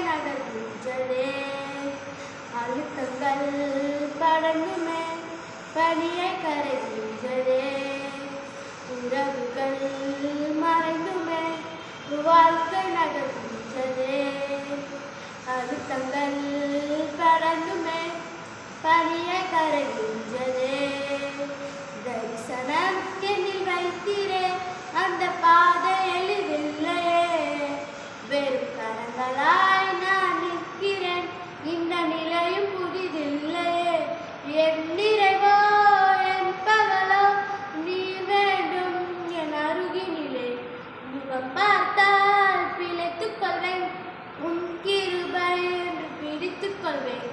நகர்கின்றதே. அழுத்தங்கள் படங்குமே பனியை கரைகின்றதே. உறவுகள் மறைந்துமே வாழ்க்கை நகர்கின்றதே. அழுத்தங்கள் படங்குமே பனியை கரைகின்றதே. தரிசனம் என்னில் வைத்திரே அந்த பாதை எளிதில்லையே. வெறும் கரங்களாய் நான் நிற்கிறேன் இந்த நிலையும் புதிதில்லையே. என் நிறைவோ என் பகலோ நீ வேண்டும் என் அருகினிலே. முகம் பார்த்தால் பிழைத்துக் கொள்வேன் உன் கிருபை என்று பிடித்துக் கொள்வேன்.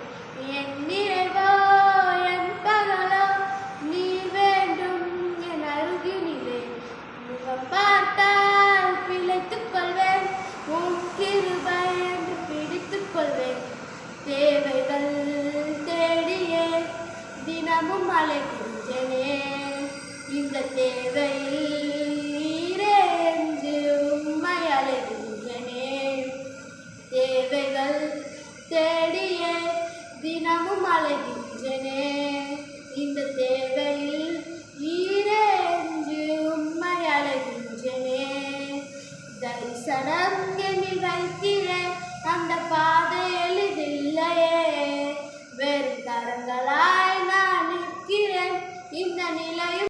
என் நிறைவோ என் பகலோ நீ வேண்டும் என் அருகினிலே. முகம் பார்த்தால் பிழைத்துக் கொள்வேன் உன் கிருபை என்று பிடித்துக் கொள்வேன். தேவைகள் தேடியே தினமும் அழைக்கின்றனே. இந்த தேவையில் நீரே என்று உம்மை அழைக்கின்றனே. தேவைகள் தேடியே தினமும் அழைக்கின்றனே. இந்த தேவையில் நீரே என்று உம்மை அழைக்கின்றனே. தரிசனம் என்னில் வைக்கிறேன் அந்த பாதை எளிதில்லையே. வெறும் கரங்களாய் நான் நிற்கிறேன் இந்த நிலையும்